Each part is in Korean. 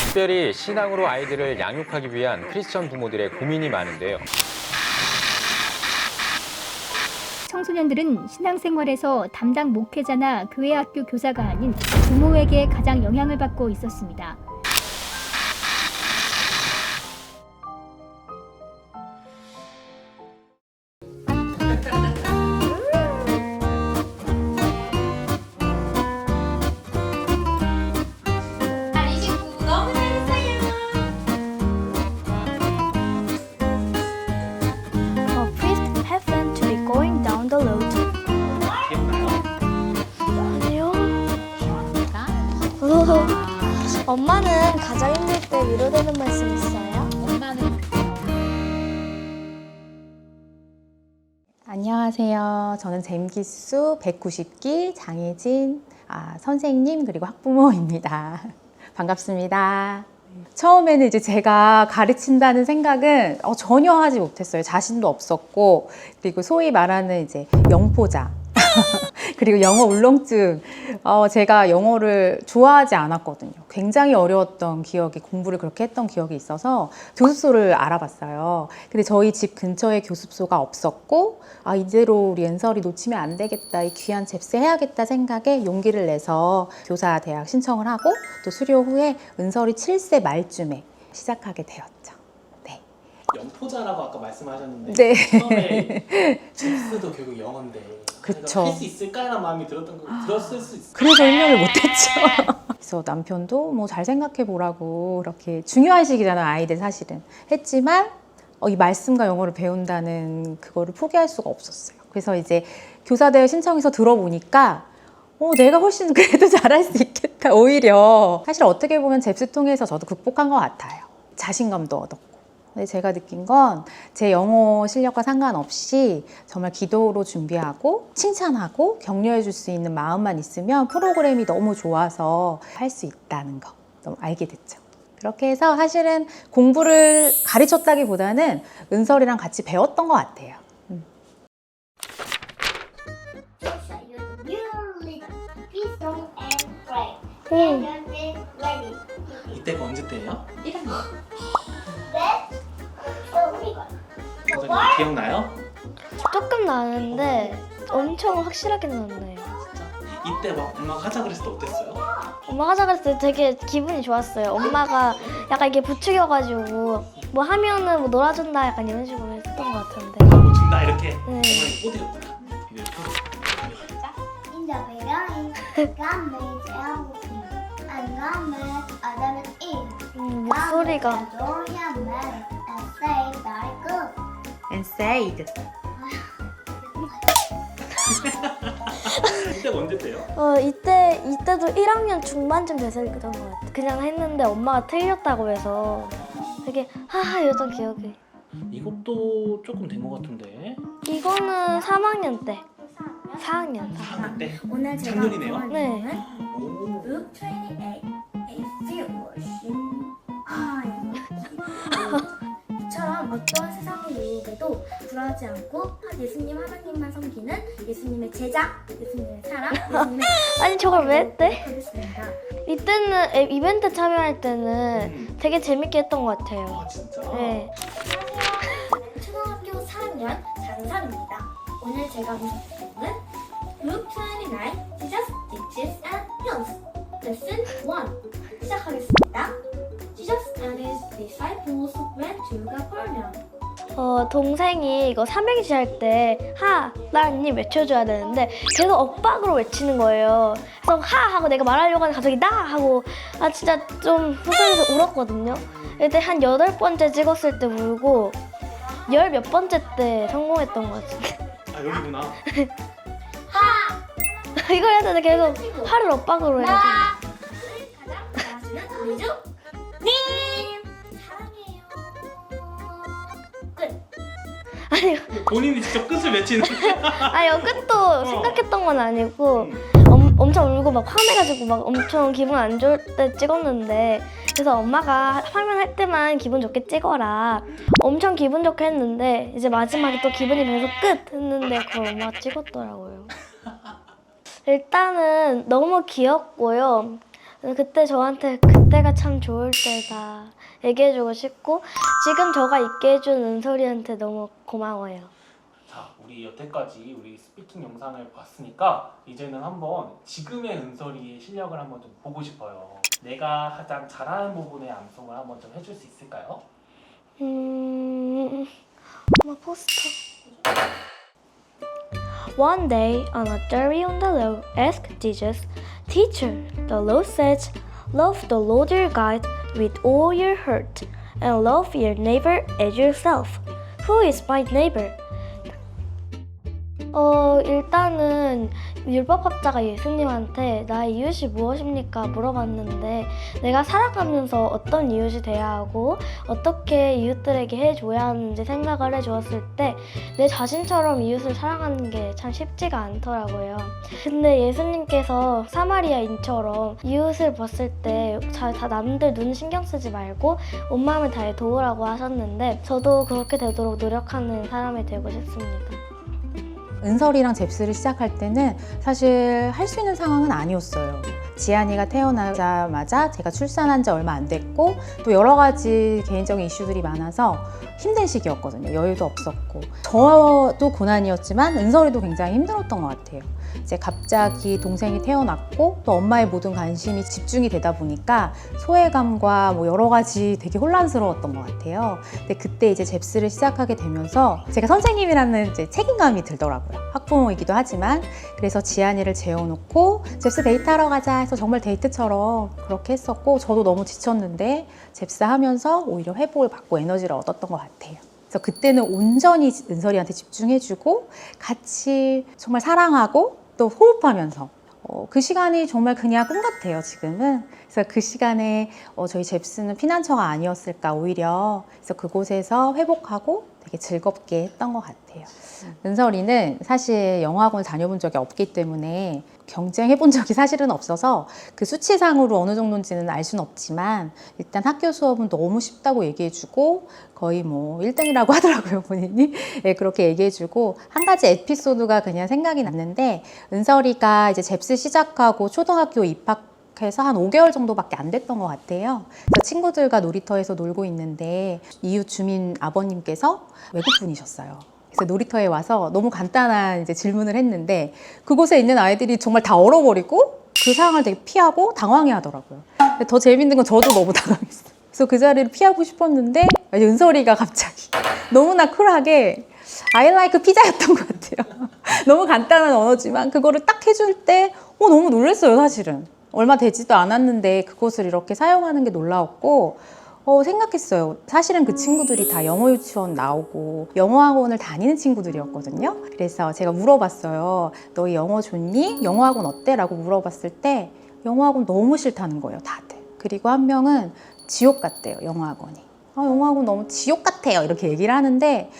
특별히 신앙으로 아이들을 양육하기 위한 크리스천 부모들의 고민이 많은데요. 청소년들은 신앙생활에서 담당 목회자나 교회 학교 교사가 아닌 부모에게 가장 영향을 받고 있었습니다. A priest happened to be going down the road. 아니요. 엄마는 가장 힘들 때 위로되는 말씀 있어요? 안녕하세요. 저는 잼기수 190기 장혜진 선생님 그리고 학부모입니다. 반갑습니다. 처음에는 이제 제가 가르친다는 생각은 전혀 하지 못했어요. 자신도 없었고, 그리고 소위 말하는 이제 영포자 그리고 영어 울렁증. 제가 영어를 좋아하지 않았거든요. 굉장히 어려웠던 기억이, 공부를 그렇게 했던 기억이 있어서 교습소를 알아봤어요. 근데 저희 집 근처에 교습소가 없었고, 이대로 우리 은설이 놓치면 안 되겠다, 이 귀한 잽스해야겠다 생각에 용기를 내서 교사 대학 신청을 하고, 또 수료 후에 은설이 7세 말쯤에 시작하게 되었죠. 네. 영포자라고 아까 말씀하셨는데 네. 처음에 잽스도 결국 영어인데 그쵸. 할 수 있을까라는 마음이 들었을 수 있어요. 그래서 1년을 못했죠. 그래서 남편도 뭐 잘 생각해 보라고, 이렇게 중요한 시기잖아요, 아이들 사실은. 했지만 이 말씀과 영어를 배운다는 그거를 포기할 수가 없었어요. 그래서 이제 교사대회 신청해서 들어보니까 내가 훨씬 그래도 잘할 수 있겠다. 오히려 사실 어떻게 보면 잽스 통해서 저도 극복한 것 같아요. 자신감도 얻었고. 근데 제가 느낀 건 제 영어 실력과 상관없이 정말 기도로 준비하고 칭찬하고 격려해 줄 수 있는 마음만 있으면 프로그램이 너무 좋아서 할 수 있다는 거 너무 알게 됐죠. 그렇게 해서 사실은 공부를 가르쳤다기보다는 은설이랑 같이 배웠던 것 같아요. 이때가 언제 때예요? 1학년. 선생님 기억나요? 조금 나는데 엄청 확실하게는 안 나요. 이때 막 엄마가 하자 그랬을 때 어땠어요? 엄마가 하자 그랬을 때 되게 기분이 좋았어요. 엄마가 약간 이게 부추겨가지고 뭐 하면은 뭐 놀아준다 약간 이런 식으로 했던 것 같은데. 뭐 준다 이렇게? 네. 어머니 꼬드렸구나. In the beginning, God made everything, and God made Adam and Eve. 목소리가 God made the Lord and man, and said, "Very good." And said. 이때가 언제 때요? 이때도 1학년 중반쯤 돼서 그런 것 같아. 그냥 했는데 엄마가 틀렸다고 해서 되게 하하 이랬던 기억이. 이것도 조금 된 것 같은데. 이거는 3학년 때. 4학년. 4학년 때? 오늘 제가 작년이네요? 구할 네. 내용은 오. Luke 28, a few worship. 이처럼 어떤 세상의 유혹에도 굴하지 않고 예수님 하나님만 섬기는 예수님의 제자, 예수님의 사랑, 예수님의 아니 저걸 왜 했대? 하겠습니다. 이때는 이벤트 참여할 때는 되게 재밌게 했던 것 같아요. 아 진짜? 네. 안녕하세요. 초등학교 4학년 장설입니다. 오늘 제가 보실 내용은 Luke 29, Jesus teaches and heals. Lesson 1. 시작하겠습니다. Jesus and his disciples went to Capernaum. 동생이 이거 삼행시 할 때 하나님 외쳐줘야 되는데 계속 엇박으로 외치는 거예요. 그래서 하 하고 내가 말하려고 하는 갑자기 나 하고 진짜 좀 속상해서 울었거든요. 이때 한 8번째 찍었을 때 울고 10몇 번째 때 성공했던 것 같은데. 아 여기구나. 이걸 해야 되는데 계속 화를 엇박으로 해야지. 가장 잘하시는 우리 중 님! 사랑해요. 끝. 아니 본인이 직접 끝을 외치는. 끝도 생각했던 건 아니고 엄청 울고 막 화내가지고 막 엄청 기분 안 좋을 때 찍었는데, 그래서 엄마가 화면 할 때만 기분 좋게 찍어라 엄청 기분 좋게 했는데 이제 마지막에 또 기분이 변해서 끝 했는데 그걸 엄마가 찍었더라고요. 일단은 너무 귀엽고요. 그때 저한테 그때가 참 좋을 때다 얘기해주고 싶고 지금 저가 있게 해준 은솔이한테 너무 고마워요. 자, 우리 여태까지 우리 스피킹 영상을 봤으니까 이제는 한번 지금의 은솔이의 실력을 한번 좀 보고 싶어요. 내가 가장 잘하는 부분의 암송을 한번 좀 해줄 수 있을까요? 엄마 포스터. One day, on a journey on the road, asked Jesus, Teacher, the Lord says, love the Lord your God with all your heart, and love your neighbor as yourself. Who is my neighbor? 일단은 율법학자가 예수님한테 나의 이웃이 무엇입니까? 물어봤는데 내가 살아가면서 어떤 이웃이 돼야 하고 어떻게 이웃들에게 해줘야 하는지 생각을 해주었을 때 내 자신처럼 이웃을 사랑하는 게 참 쉽지가 않더라고요. 근데 예수님께서 사마리아인처럼 이웃을 봤을 때 다 남들 눈 신경 쓰지 말고 온 마음을 다해 도우라고 하셨는데 저도 그렇게 되도록 노력하는 사람이 되고 싶습니다. 은설이랑 잽스를 시작할 때는 사실 할 수 있는 상황은 아니었어요. 지안이가 태어나자마자 제가 출산한 지 얼마 안 됐고 또 여러 가지 개인적인 이슈들이 많아서 힘든 시기였거든요. 여유도 없었고 저도 고난이었지만 은설이도 굉장히 힘들었던 것 같아요. 이제 갑자기 동생이 태어났고 또 엄마의 모든 관심이 집중이 되다 보니까 소외감과 뭐 여러 가지 되게 혼란스러웠던 것 같아요. 근데 그때 이제 잽스를 시작하게 되면서 제가 선생님이라는 이제 책임감이 들더라고요. 학부모이기도 하지만 그래서 지안이를 재워놓고 잽스 데이트하러 가자 해서 정말 데이트처럼 그렇게 했었고 저도 너무 지쳤는데 잽스 하면서 오히려 회복을 받고 에너지를 얻었던 것 같아요. 그래서 그때는 온전히 은설이한테 집중해주고 같이 정말 사랑하고 또 호흡하면서 그 시간이 정말 그냥 꿈 같아요, 지금은. 그래서 그 시간에 저희 잽스는 피난처가 아니었을까, 오히려. 그래서 그곳에서 회복하고 되게 즐겁게 했던 것 같아요. 은설이는 사실 영어학원을 다녀본 적이 없기 때문에 경쟁해본 적이 사실은 없어서 그 수치상으로 어느 정도인지는 알 수는 없지만 일단 학교 수업은 너무 쉽다고 얘기해주고 거의 뭐 1등이라고 하더라고요, 본인이. 네, 그렇게 얘기해주고 한 가지 에피소드가 그냥 생각이 났는데 은설이가 이제 잽스 시작하고 초등학교 입학해서 한 5개월 정도밖에 안 됐던 것 같아요. 그래서 친구들과 놀이터에서 놀고 있는데 이웃 주민 아버님께서 외국분이셨어요. 그래서 놀이터에 와서 너무 간단한 이제 질문을 했는데 그곳에 있는 아이들이 정말 다 얼어버리고 그 상황을 되게 피하고 당황해 하더라고요. 근데 더 재밌는 건 저도 너무 당황했어요. 그래서 그 자리를 피하고 싶었는데 은설이가 갑자기 너무나 쿨하게 I like 피자였던 것 같아요. 너무 간단한 언어지만 그거를 딱 해줄 때 너무 놀랐어요, 사실은. 얼마 되지도 않았는데 그것을 이렇게 사용하는 게 놀라웠고 생각했어요. 사실은 그 친구들이 다 영어 유치원 나오고 영어 학원을 다니는 친구들이었거든요. 그래서 제가 물어봤어요. 너희 영어 좋니? 영어 학원 어때? 라고 물어봤을 때 영어 학원 너무 싫다는 거예요, 다들. 그리고 한 명은 지옥 같대요, 영어 학원이. 영어 학원 너무 지옥 같아요, 이렇게 얘기를 하는데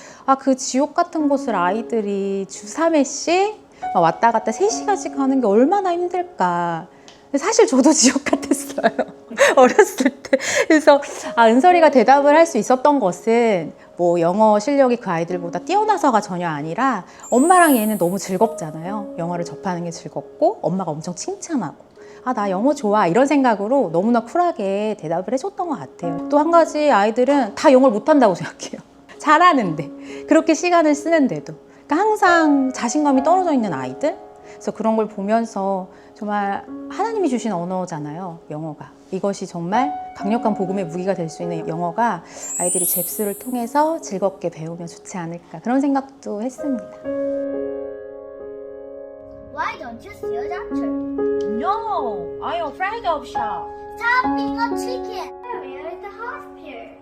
그 지옥 같은 곳을 아이들이 주 3회씩 왔다 갔다 3시간씩 가는 게 얼마나 힘들까. 사실 저도 지옥 같았어요. 어렸을 때. 그래서 은설이가 대답을 할 수 있었던 것은 뭐 영어 실력이 그 아이들보다 뛰어나서가 전혀 아니라 엄마랑 얘는 너무 즐겁잖아요. 영어를 접하는 게 즐겁고 엄마가 엄청 칭찬하고 나 영어 좋아 이런 생각으로 너무나 쿨하게 대답을 해줬던 것 같아요. 또 한 가지 아이들은 다 영어를 못한다고 생각해요. 잘하는데 그렇게 시간을 쓰는데도 그러니까 항상 자신감이 떨어져 있는 아이들. 그래서 그런 걸 보면서 정말 하나님이 주신 언어잖아요, 영어가. 이것이 정말 강력한 복음의 무기가 될 수 있는 영어가 아이들이 잽스를 통해서 즐겁게 배우면 좋지 않을까 그런 생각도 했습니다. Why don't you see a doctor? No, I'm afraid of sharks. Stop being a chicken. Where is the hospital?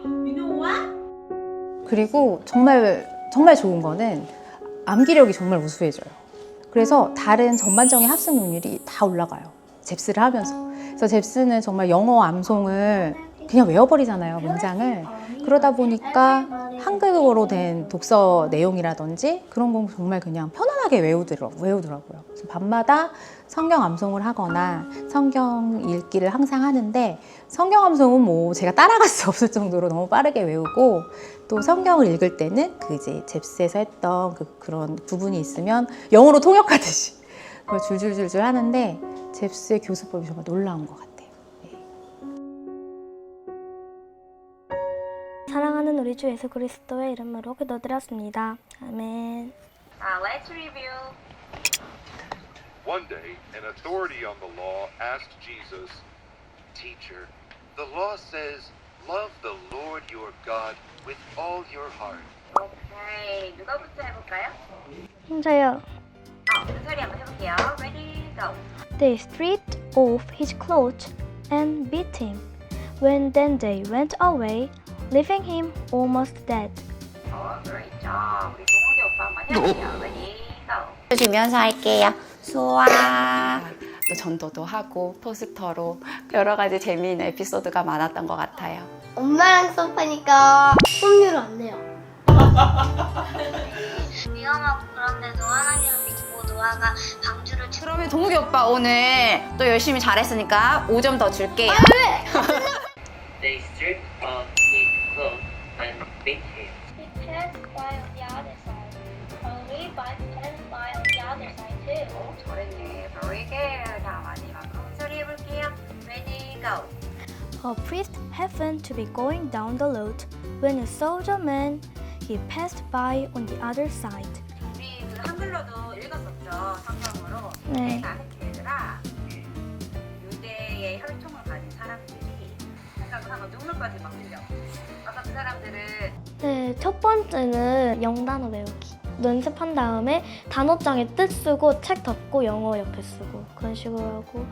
You know what? 그리고 정말 좋은 거는 암기력이 정말 우수해져요. 그래서 다른 전반적인 학습 능률이 다 올라가요, 잽스를 하면서. 그래서 잽스는 정말 영어 암송을 그냥 외워버리잖아요, 문장을. 그러다 보니까 한국어로 된 독서 내용이라든지 그런 건 정말 그냥 편안하게 외우더라고요. 그래서 밤마다 성경 암송을 하거나 성경 읽기를 항상 하는데 성경 암송은 뭐 제가 따라갈 수 없을 정도로 너무 빠르게 외우고 또 성경을 읽을 때는 그 이제 잽스에서 했던 그런 부분이 있으면 영어로 통역하듯이 그걸 줄줄줄줄 하는데 잽스의 교수법이 정말 놀라운 것 같아요. 사랑하는 우리 주 예수 그리스도의 이름으로 기도드렸습니다. 아멘. Let's review. One day, an authority on the law asked Jesus, "Teacher, the law says, love the Lord your God with all your heart." 오케이. 누가부터 해볼까요? 저요. 은솔이 한번 해볼게요. Ready, go. They stripped off his clothes and beat him. Then they went away, leaving him almost dead. Great job. 우리 동욱이 오빠 한번 해볼게요. Ready, go. 주면서 할게요. 수아. 또 전도도 하고 포스터로 여러 가지 재미있는 에피소드가 많았던 것 같아요. 엄마랑 수업하니까 수업료를 안 내요. 위험하고 그런 데서 하나님을 믿고 노아가 방주를 그러면 동욱이 오빠 오늘 또 열심히 잘했으니까 5점 더 줄게요. They stripped off his clothes and beat him. He passed by on the other side. Levi passed by on the other side too. 잘했네. Very good. 자, 마지막으로 은솔이 해볼게요. Ready, go. A priest happened to be going down the road when he saw the man. He passed by on the other side. 우리 그 한글로도 읽었었죠. 성경으로. 네. 얘들아, 유대의 혈통을 가진 사람들이 생각을 하면 눈물까지 막 흘려. 아까 그 사람들은 네, 첫 번째는 영단어 외우기. 연습한 다음에 단어장에 뜻 쓰고 책 덮고 영어 옆에 쓰고 그런 식으로 하고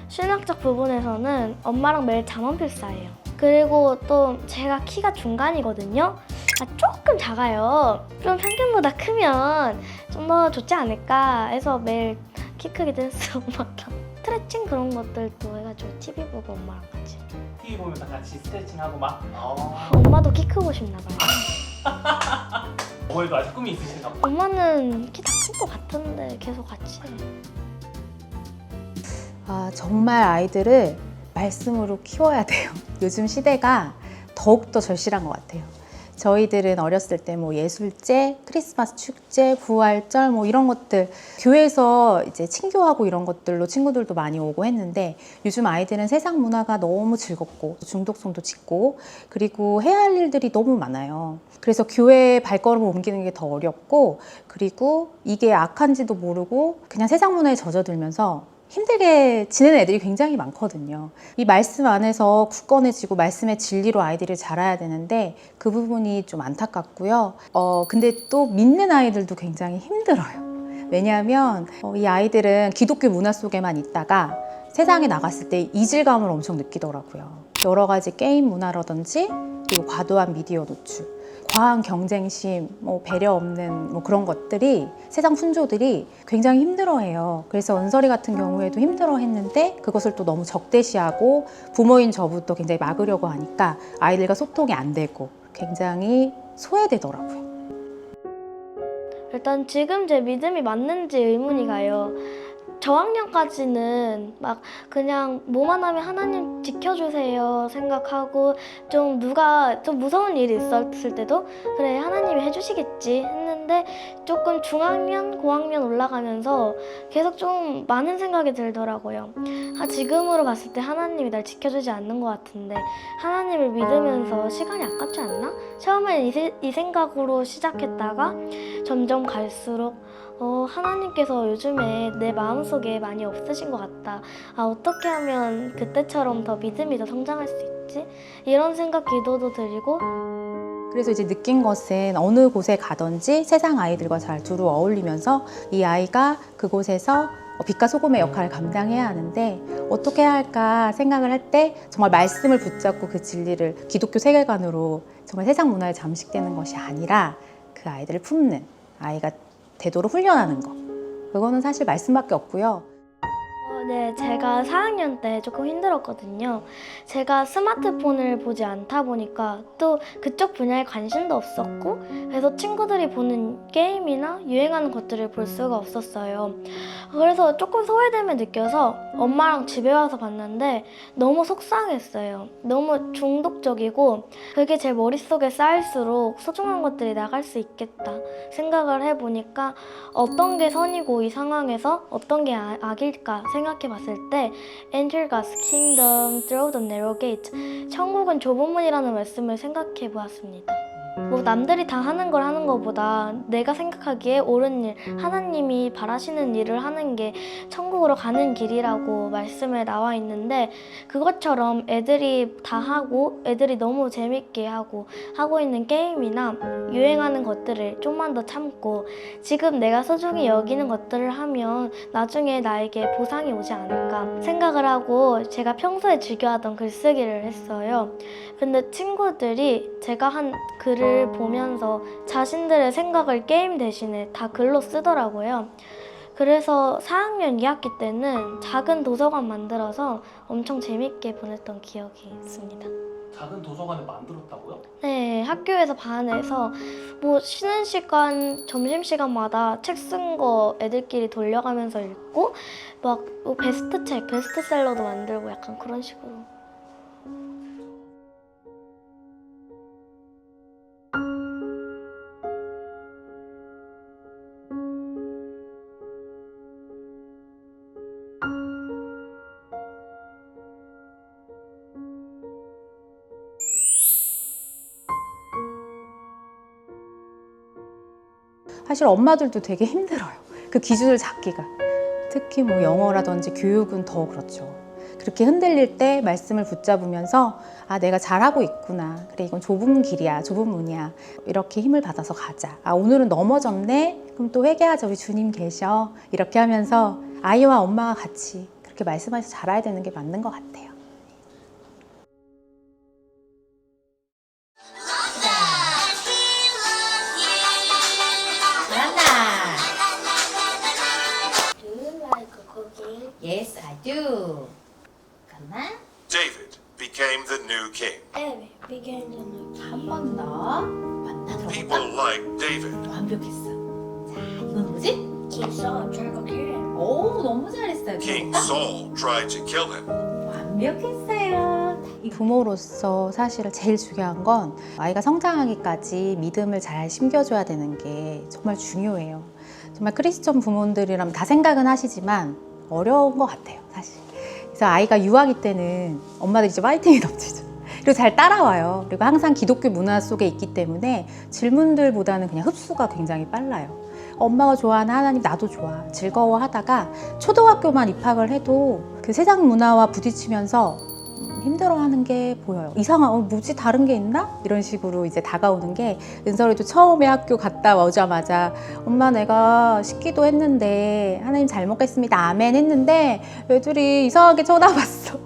신학적 부분에서는 엄마랑 매일 잠원 필사해요. 그리고 또 제가 키가 중간이거든요. 조금 작아요. 좀 평균보다 크면 좀 더 좋지 않을까 해서 매일 키 크기 댄스 엄마랑 스트레칭 그런 것들도 해가지고 TV 보고 엄마랑 같이. TV 보면서 같이 스트레칭하고 막. 엄마도 키 크고 싶나 봐요. 어머니도 아직 꿈이 있으신가 보다. 엄마는 키 다 큰 것 같은데 계속 같이 해. 정말 아이들을 말씀으로 키워야 돼요. 요즘 시대가 더욱더 절실한 것 같아요. 저희들은 어렸을 때 뭐 예술제, 크리스마스 축제, 부활절 뭐 이런 것들 교회에서 이제 친교하고 이런 것들로 친구들도 많이 오고 했는데 요즘 아이들은 세상 문화가 너무 즐겁고 중독성도 짙고 그리고 해야 할 일들이 너무 많아요. 그래서 교회에 발걸음을 옮기는 게 더 어렵고 그리고 이게 악한지도 모르고 그냥 세상 문화에 젖어들면서 힘들게 지내는 애들이 굉장히 많거든요. 이 말씀 안에서 굳건해지고 말씀의 진리로 아이들이 자라야 되는데 그 부분이 좀 안타깝고요. 근데 또 믿는 아이들도 굉장히 힘들어요. 왜냐하면 이 아이들은 기독교 문화 속에만 있다가 세상에 나갔을 때 이질감을 엄청 느끼더라고요. 여러 가지 게임 문화라든지 그리고 과도한 미디어 노출, 과한 경쟁심, 배려 없는 그런 것들이 세상 풍조들이 굉장히 힘들어해요. 그래서 은설이 같은 경우에도 힘들어했는데 그것을 또 너무 적대시하고 부모인 저부터 굉장히 막으려고 하니까 아이들과 소통이 안 되고 굉장히 소외되더라고요. 일단 지금 제 믿음이 맞는지 의문이 가요. 저학년까지는 막 그냥 뭐만 하면 하나님 지켜주세요 생각하고 좀 누가 좀 무서운 일이 있었을 때도 그래 하나님이 해주시겠지 했는데 조금 중학년, 고학년 올라가면서 계속 좀 많은 생각이 들더라고요. 지금으로 봤을 때 하나님이 날 지켜주지 않는 것 같은데 하나님을 믿으면서 시간이 아깝지 않나? 처음엔 이 생각으로 시작했다가 점점 갈수록 하나님께서 요즘에 내 마음속에 많이 없으신 것 같다. 어떻게 하면 그때처럼 더 믿음이 더 성장할 수 있지? 이런 생각 기도도 드리고 그래서 이제 느낀 것은 어느 곳에 가든지 세상 아이들과 잘 두루 어울리면서 이 아이가 그곳에서 빛과 소금의 역할을 감당해야 하는데 어떻게 해야 할까 생각을 할 때 정말 말씀을 붙잡고 그 진리를 기독교 세계관으로 정말 세상 문화에 잠식되는 것이 아니라 그 아이들을 품는 아이가 되도록 훈련하는 거. 그거는 사실 말씀밖에 없고요. 네, 제가 4학년 때 조금 힘들었거든요. 제가 스마트폰을 보지 않다 보니까 또 그쪽 분야에 관심도 없었고, 그래서 친구들이 보는 게임이나 유행하는 것들을 볼 수가 없었어요. 그래서 조금 소외됨을 느껴서 엄마랑 집에 와서 봤는데 너무 속상했어요. 너무 중독적이고 그게 제 머릿속에 쌓일수록 소중한 것들이 나갈 수 있겠다 생각을 해보니까 어떤 게 선이고 이 상황에서 어떤 게 악일까 생각해 봤을 때 Enter God's kingdom through the narrow gate, 천국은 좁은 문이라는 말씀을 생각해 보았습니다. 뭐 남들이 다 하는 걸 하는 것보다 내가 생각하기에 옳은 일, 하나님이 바라시는 일을 하는 게 천국으로 가는 길이라고 말씀에 나와 있는데, 그것처럼 애들이 다 하고 애들이 너무 재밌게 하고 있는 게임이나 유행하는 것들을 좀만 더 참고 지금 내가 소중히 여기는 것들을 하면 나중에 나에게 보상이 오지 않을까 생각을 하고 제가 평소에 즐겨하던 글쓰기를 했어요. 근데 친구들이 제가 한 글을 보면서 자신들의 생각을 게임 대신에 다 글로 쓰더라고요. 그래서 4학년 2학기 때는 작은 도서관 만들어서 엄청 재밌게 보냈던 기억이 있습니다. 작은 도서관을 만들었다고요? 네, 학교에서 반에서 뭐 쉬는 시간, 점심시간마다 책 쓴 거 애들끼리 돌려가면서 읽고 막 베스트 책, 베스트셀러도 만들고 약간 그런 식으로. 사실 엄마들도 되게 힘들어요. 그 기준을 잡기가. 특히 뭐 영어라든지 교육은 더 그렇죠. 그렇게 흔들릴 때 말씀을 붙잡으면서 아, 내가 잘하고 있구나. 그래, 이건 좁은 길이야, 좁은 문이야. 이렇게 힘을 받아서 가자. 아, 오늘은 넘어졌네. 그럼 또 회개하자. 우리 주님 계셔. 이렇게 하면서 아이와 엄마가 같이 그렇게 말씀하셔서 자라야 되는 게 맞는 것 같아요. Do you like cooking? Yes, I do. 잠깐만. David became the new king. Abby began the new 한 번 더. 맞나 People 들어볼까? liked David. 완벽했어. 자, 이건 뭐지? King Saul tried to kill him. 오, 너무 잘했어요. King 들어볼까? Saul tried to kill him. 완벽했어요. 부모로서 사실 제일 중요한 건 아이가 성장하기까지 믿음을 잘 심겨줘야 되는 게 정말 중요해요. 정말 크리스천 부모들이라면 다 생각은 하시지만 어려운 것 같아요, 사실. 그래서 아이가 유아기 때는 엄마들이 이제 파이팅이 넘치죠. 그리고 잘 따라와요. 그리고 항상 기독교 문화 속에 있기 때문에 질문들보다는 그냥 흡수가 굉장히 빨라요. 엄마가 좋아하는 하나님 나도 좋아, 즐거워하다가 초등학교만 입학을 해도 그 세상 문화와 부딪히면서 힘들어하는 게 보여요. 이상한, 뭐지? 다른 게 있나? 이런 식으로 이제 다가오는 게, 은설이도 처음에 학교 갔다 오자마자 엄마 내가 식기도 했는데 하나님 잘 먹겠습니다 아멘 했는데 애들이 이상하게 쳐다봤어.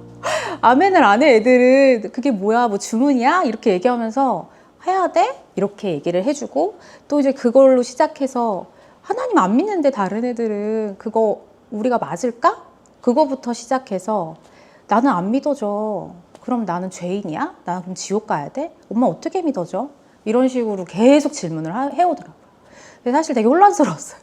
아멘을 안 해. 애들은 그게 뭐야, 뭐 주문이야? 이렇게 얘기하면서 해야 돼? 이렇게 얘기를 해주고, 또 이제 그걸로 시작해서 하나님 안 믿는데 다른 애들은 그거 우리가 맞을까? 그거부터 시작해서 나는 안 믿어져. 그럼 나는 죄인이야? 나는 그럼 지옥 가야 돼? 엄마 어떻게 믿어져? 이런 식으로 계속 질문을 해오더라고요. 근데 사실 되게 혼란스러웠어요.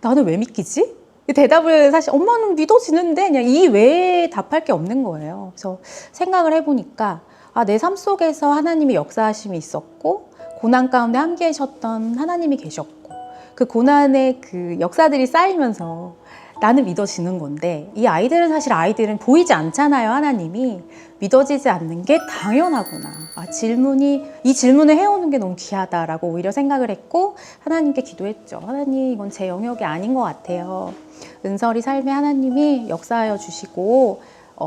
나는 왜 믿기지? 대답을 사실 엄마는 믿어지는데 그냥 이 외에 답할 게 없는 거예요. 그래서 생각을 해보니까 아, 내 삶 속에서 하나님의 역사하심이 있었고 고난 가운데 함께 하셨던 하나님이 계셨고 그 고난의 그 역사들이 쌓이면서 나는 믿어지는 건데, 이 아이들은 보이지 않잖아요. 하나님이 믿어지지 않는 게 당연하구나. 아, 이 질문을 해오는 게 너무 귀하다라고 오히려 생각을 했고 하나님께 기도했죠. 하나님, 이건 제 영역이 아닌 것 같아요. 은설이 삶에 하나님이 역사하여 주시고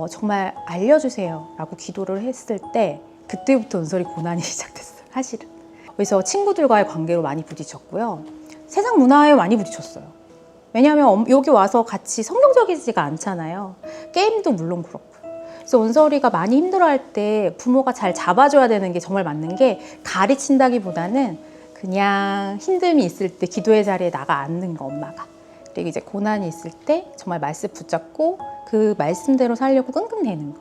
정말 알려주세요 라고 기도를 했을 때 그때부터 은설이 고난이 시작됐어요, 사실은. 그래서 친구들과의 관계로 많이 부딪혔고요. 세상 문화에 많이 부딪혔어요. 왜냐하면 여기 와서 같이 성경적이지가 않잖아요. 게임도 물론 그렇고. 그래서 은설이가 많이 힘들어할 때 부모가 잘 잡아줘야 되는 게 정말 맞는 게, 가르친다기보다는 그냥 힘듦이 있을 때 기도의 자리에 나가 앉는 거, 엄마가. 그리고 이제 고난이 있을 때 정말 말씀 붙잡고 그 말씀대로 살려고 끙끙대는 거.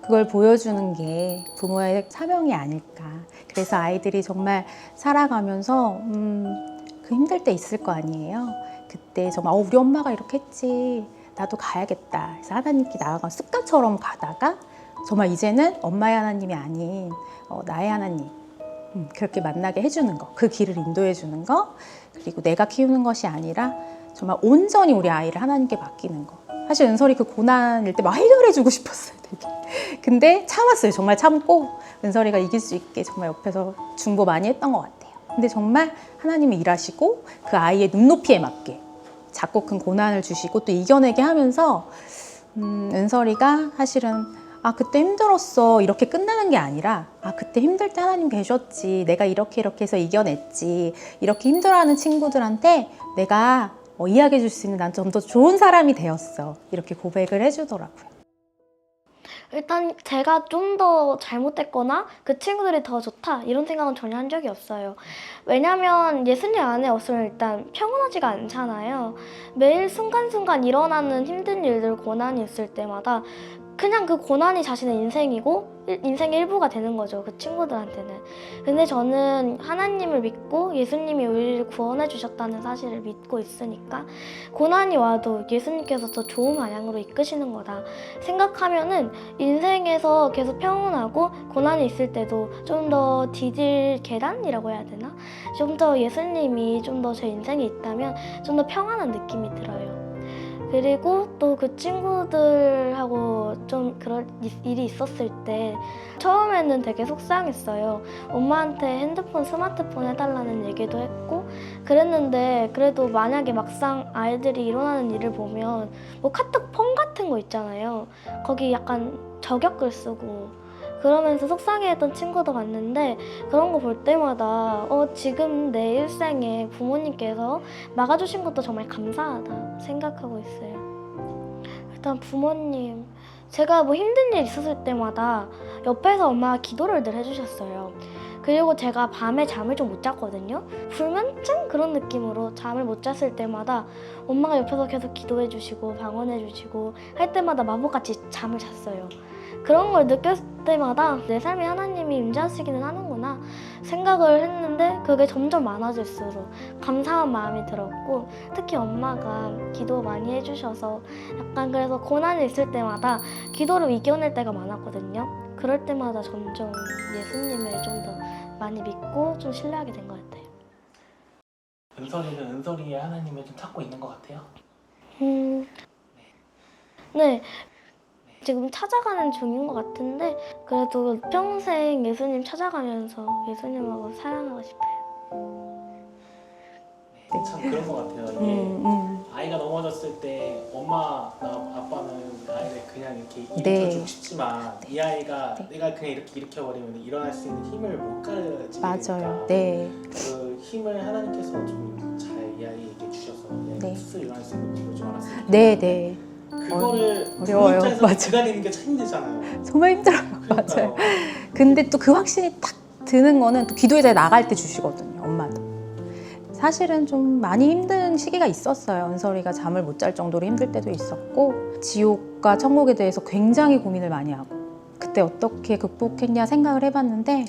그걸 보여주는 게 부모의 사명이 아닐까. 그래서 아이들이 정말 살아가면서 그 힘들 때 있을 거 아니에요. 그때 정말 우리 엄마가 이렇게 했지. 나도 가야겠다. 그래서 하나님께 나아가 습관처럼 가다가 정말 이제는 엄마의 하나님이 아닌 나의 하나님 그렇게 만나게 해주는 거. 그 길을 인도해 주는 거. 그리고 내가 키우는 것이 아니라 정말 온전히 우리 아이를 하나님께 맡기는 거. 사실 은설이 그 고난일 때 막 해결해 주고 싶었어요. 되게. 근데 참았어요. 정말 참고 은설이가 이길 수 있게 정말 옆에서 중보 많이 했던 것 같아요. 근데 정말 하나님이 일하시고 그 아이의 눈높이에 맞게 작고 큰 고난을 주시고 또 이겨내게 하면서 은설이가 사실은 그때 힘들었어 이렇게 끝나는 게 아니라 그때 힘들 때 하나님 계셨지. 내가 이렇게 해서 이겨냈지. 이렇게 힘들어하는 친구들한테 내가 이야기해 줄 수 있는 난 좀 더 좋은 사람이 되었어. 이렇게 고백을 해주더라고요. 일단 제가 좀 더 잘못됐거나 그 친구들이 더 좋다 이런 생각은 전혀 한 적이 없어요. 왜냐면 예수님 안에 없으면 일단 평온하지가 않잖아요. 매일 순간순간 일어나는 힘든 일들, 고난이 있을 때마다 그냥 그 고난이 자신의 인생이고 인생의 일부가 되는 거죠. 그 친구들한테는. 근데 저는 하나님을 믿고 예수님이 우리를 구원해 주셨다는 사실을 믿고 있으니까 고난이 와도 예수님께서 더 좋은 방향으로 이끄시는 거다 생각하면은 인생에서 계속 평온하고 고난이 있을 때도 좀 더 디딜 계단이라고 해야 되나? 좀 더 예수님이 좀 더 제 인생에 있다면 좀 더 평안한 느낌이 들어요. 그리고 또 그 친구들하고 좀 그런 일이 있었을 때 처음에는 되게 속상했어요. 엄마한테 스마트폰 해달라는 얘기도 했고 그랬는데 그래도 만약에 막상 아이들이 일어나는 일을 보면 뭐 카톡 폰 같은 거 있잖아요. 거기 약간 저격글 쓰고 그러면서 속상해했던 친구도 봤는데 그런 거 볼 때마다 지금 내 일생에 부모님께서 막아주신 것도 정말 감사하다 생각하고 있어요. 일단 부모님, 제가 뭐 힘든 일 있었을 때마다 옆에서 엄마가 기도를 늘 해주셨어요. 그리고 제가 밤에 잠을 좀 못 잤거든요. 불면증 그런 느낌으로 잠을 못 잤을 때마다 엄마가 옆에서 계속 기도해 주시고 방언해 주시고 할 때마다 마법같이 잠을 잤어요. 그런 걸 느꼈을 때마다 내 삶에 하나님이 임재하시기는 하는구나 생각을 했는데 그게 점점 많아질수록 감사한 마음이 들었고 특히 엄마가 기도 많이 해주셔서 약간 그래서 고난이 있을 때마다 기도로 이겨낼 때가 많았거든요. 그럴 때마다 점점 예수님을 좀 더 많이 믿고 좀 신뢰하게 된 것 같아요. 은설이는 은설이의 하나님을 좀 찾고 있는 것 같아요. 네. 지금 찾아가는 중인 것 같은데 그래도 평생 예수님 찾아가면서 예수님하고 사랑하고 싶어요. 참 그런 것 같아요. 이게 아이가 넘어졌을 때 엄마나 아빠는 아이를 그냥 이렇게 일으켜주고 싶지만 이 아이가 내가 그냥 이렇게 일으켜버리면 일어날 수 있는 힘을 못 가지게 맞아요. 되니까 그 힘을 하나님께서 좀 잘 이 아이에게 주셔서 이 아이가 스스로 일어날 수 있는 힘을 좀 알았으면 네. 그거를 어려워요. 부모 입장에서 기다리는 게 참 힘들잖아요. 정말 힘들어요. 맞아요. 근데 또 그 확신이 딱 드는 거는 또 기도회자에 나갈 때 주시거든요. 엄마도. 사실은 좀 많이 힘든 시기가 있었어요. 은설이가 잠을 못 잘 정도로 힘들 때도 있었고 지옥과 천국에 대해서 굉장히 고민을 많이 하고 그때 어떻게 극복했냐 생각을 해봤는데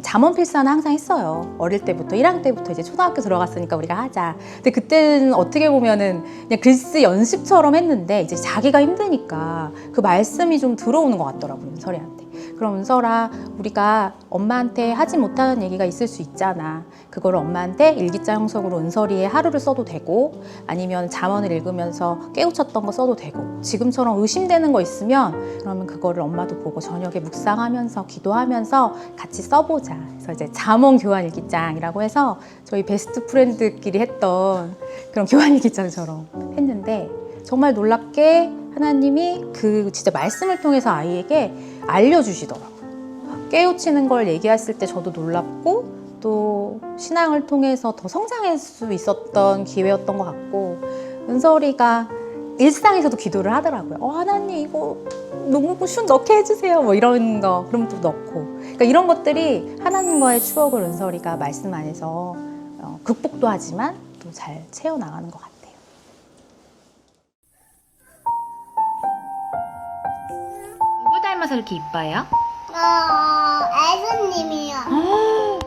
잠언필사는 항상 했어요. 어릴 때부터 1학년 때부터 이제 초등학교 들어갔으니까 우리가 하자. 근데 그때는 어떻게 보면은 그냥 글쓰 연습처럼 했는데 이제 자기가 힘드니까 그 말씀이 좀 들어오는 것 같더라고요. 은설이한테. 그럼 은설아 우리가 엄마한테 하지 못하는 얘기가 있을 수 있잖아. 그거를 엄마한테 일기장 형식으로 은설이의 하루를 써도 되고 아니면 잠언을 읽으면서 깨우쳤던 거 써도 되고 지금처럼 의심되는 거 있으면 그러면 그거를 엄마도 보고 저녁에 묵상하면서 기도하면서 같이 써보자. 그래서 이제 잠언 교환 일기장이라고 해서 저희 베스트 프렌드끼리 했던 그런 교환 일기장처럼 했는데 정말 놀랍게 하나님이 그 진짜 말씀을 통해서 아이에게 알려주시더라고요. 깨우치는 걸 얘기했을 때 저도 놀랍고 또 신앙을 통해서 더 성장할 수 있었던 기회였던 것 같고 은설이가 일상에서도 기도를 하더라고요. 하나님 이거 농구슛 넣게 해주세요. 뭐 이런 거 그럼 또 넣고 그러니까 이런 것들이 하나님과의 추억을 은설이가 말씀 안에서 극복도 하지만 또 잘 채워나가는 것 같아요. 누구 닮아서 이렇게 이뻐요? 예수님이요.